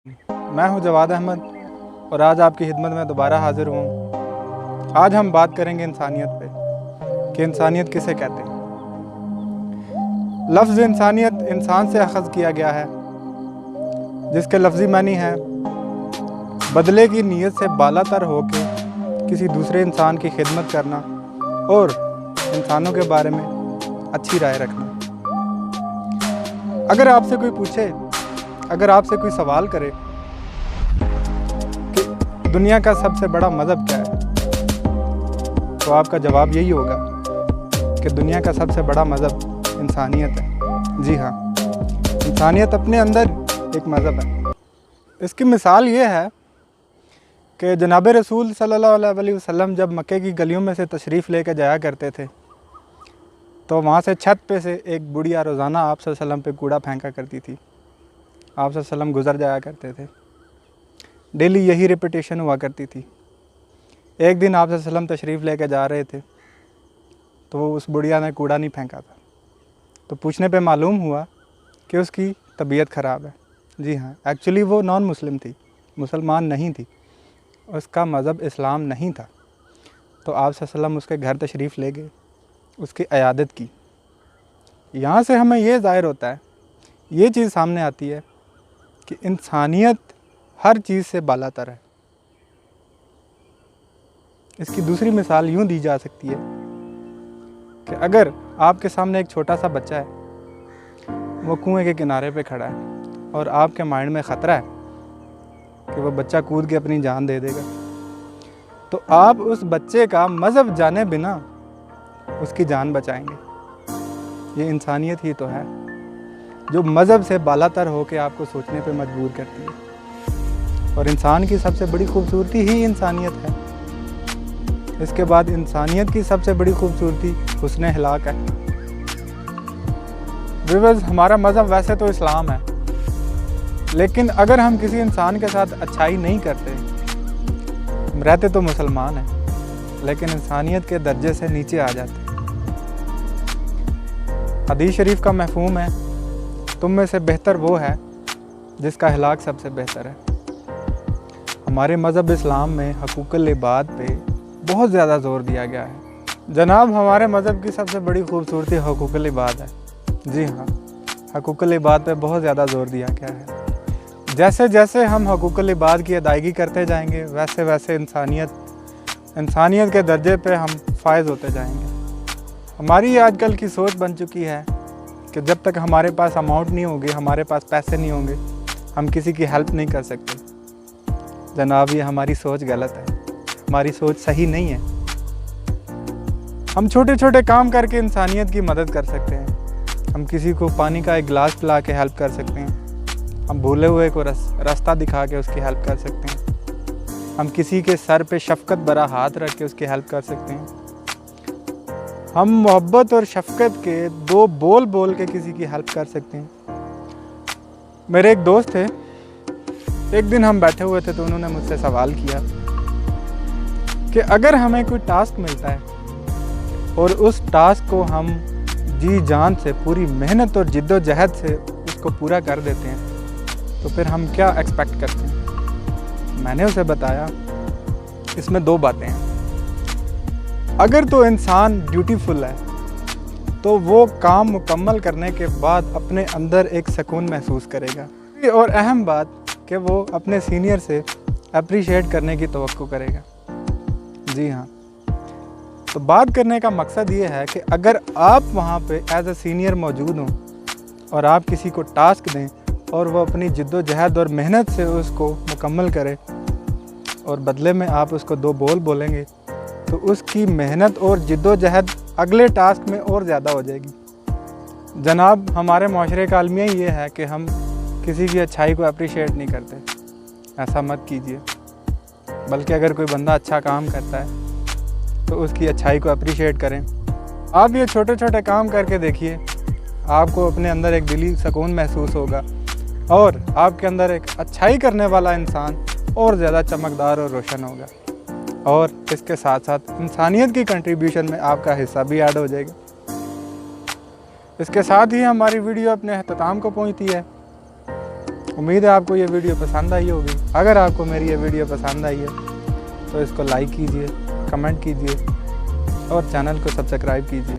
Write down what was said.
मैं हूं जवाद अहमद और आज आपकी खिदमत में दोबारा हाजिर हूं। आज हम बात करेंगे इंसानियत पे कि इंसानियत किसे कहते हैं। लफ्ज़ इंसानियत इंसान से अख़ज़ किया गया है, जिसके लफ्ज़ी मानी है बदले की नीयत से बालातर होकर किसी दूसरे इंसान की खिदमत करना और इंसानों के बारे में अच्छी राय रखना। अगर आपसे कोई पूछे, अगर आपसे कोई सवाल करे कि दुनिया का सबसे बड़ा मज़हब क्या है, तो आपका जवाब यही होगा कि दुनिया का सबसे बड़ा मज़हब इंसानियत है। जी हाँ, इंसानियत अपने अंदर एक मज़हब है। इसकी मिसाल ये है कि जनाब रसूल सल्लल्लाहु अलैहि वसल्लम जब मक्के की गलियों में से तशरीफ़ लेकर जाया करते थे, तो वहाँ से छत पे से एक बुढ़िया रोज़ाना आप सल्लल्लाहु अलैहि वसल्लम पे कूड़ा फेंका करती थी। आप सल्लल्लाहु अलैहि वसल्लम गुज़र जाया करते थे। डेली यही रिपीटेशन हुआ करती थी। एक दिन आप सल्लल्लाहु अलैहि वसल्लम तशरीफ़ लेकर जा रहे थे, तो उस बुढ़िया ने कूड़ा नहीं फेंका था। तो पूछने पे मालूम हुआ कि उसकी तबीयत ख़राब है। जी हाँ, एक्चुअली वो नॉन मुस्लिम थी, मुसलमान नहीं थी, उसका मज़हब इस्लाम नहीं था। तो आप सल्लल्लाहु अलैहि वसल्लम उसके घर तशरीफ़ ले गए, उसकी इयादत की। यहाँ से हमें ये ज़ाहिर होता है, ये चीज़ सामने आती है कि इंसानियत हर चीज़ से बालातर है। इसकी दूसरी मिसाल यूँ दी जा सकती है कि अगर आपके सामने एक छोटा सा बच्चा है, वो कुएं के किनारे पे खड़ा है और आपके माइंड में ख़तरा है कि वो बच्चा कूद के अपनी जान दे देगा, तो आप उस बच्चे का मज़हब जाने बिना उसकी जान बचाएंगे। ये इंसानियत ही तो है, जो मज़हब से बालातर होकर आपको सोचने पे मजबूर करती है। और इंसान की सबसे बड़ी खूबसूरती ही इंसानियत है। इसके बाद इंसानियत की सबसे बड़ी खूबसूरती हुस्न अखलाक है। व्यूअर्स, हमारा मज़हब वैसे तो इस्लाम है, लेकिन अगर हम किसी इंसान के साथ अच्छाई नहीं करते, हम रहते तो मुसलमान हैं लेकिन इंसानियत के दर्जे से नीचे आ जाते। हदीस शरीफ का मफ़हूम है, तुम में से बेहतर वो है जिसका अखलाक सबसे बेहतर है। हमारे मज़हब इस्लाम में हकूक़ुल इबाद पे बहुत ज़्यादा ज़ोर दिया गया है। जनाब, हमारे मज़हब की सबसे बड़ी खूबसूरती हकूक़ुल इबाद है। जी हाँ, हकूक़ुल इबाद पे बहुत ज़्यादा ज़ोर दिया गया है। जैसे जैसे हम हकूक़ुल इबाद की अदायगी करते जाएंगे, वैसे वैसे इंसानियत के दर्जे पे हम फायज़ होते जाएंगे। हमारी आजकल की सोच बन चुकी है कि जब तक हमारे पास अमाउंट नहीं होगी, हमारे पास पैसे नहीं होंगे, हम किसी की हेल्प नहीं कर सकते। जनाब, ये हमारी सोच गलत है, हमारी सोच सही नहीं है। हम छोटे छोटे काम करके इंसानियत की मदद कर सकते हैं। हम किसी को पानी का एक गिलास पिला के हेल्प कर सकते हैं। हम भूले हुए को रास्ता दिखा के उसकी हेल्प कर सकते हैं। हम किसी के सर पे शफ़क़त भरा हाथ रख के उसकी हेल्प कर सकते हैं। हम मोहब्बत और शफ़क़त के दो बोल बोल के किसी की हेल्प कर सकते हैं। मेरे एक दोस्त थे, एक दिन हम बैठे हुए थे तो उन्होंने मुझसे सवाल किया कि अगर हमें कोई टास्क मिलता है और उस टास्क को हम जी जान से, पूरी मेहनत और जिद्दोजहद से उसको पूरा कर देते हैं, तो फिर हम क्या एक्सपेक्ट करते हैं। मैंने उसे बताया, इसमें दो बातें हैं। अगर तो इंसान ड्यूटीफुल है तो वो काम मुकम्मल करने के बाद अपने अंदर एक सुकून महसूस करेगा, और अहम बात कि वो अपने सीनियर से अप्रिशिएट करने की तवक्को करेगा। जी हाँ, तो बात करने का मकसद ये है कि अगर आप वहाँ पे एज अ सीनियर मौजूद हों और आप किसी को टास्क दें और वो अपनी जिद्दोजहद और मेहनत से उसको मुकम्मल करे और बदले में आप उसको दो बोल बोलेंगे, तो उसकी मेहनत और जिद्दोजहद अगले टास्क में और ज़्यादा हो जाएगी। जनाब, हमारे माशरे का अलमिया ये है कि हम किसी की अच्छाई को अप्रिशिएट नहीं करते। ऐसा मत कीजिए, बल्कि अगर कोई बंदा अच्छा काम करता है तो उसकी अच्छाई को अप्रिशिएट करें। आप ये छोटे छोटे काम करके देखिए, आपको अपने अंदर एक दिली सुकून महसूस होगा और आपके अंदर एक अच्छाई करने वाला इंसान और ज़्यादा चमकदार और रोशन होगा। और इसके साथ साथ इंसानियत की कंट्रीब्यूशन में आपका हिस्सा भी ऐड हो जाएगा। इसके साथ ही हमारी वीडियो अपने अख्ताम को पहुंचती है। उम्मीद है आपको ये वीडियो पसंद आई होगी। अगर आपको मेरी ये वीडियो पसंद आई है तो इसको लाइक कीजिए, कमेंट कीजिए और चैनल को सब्सक्राइब कीजिए।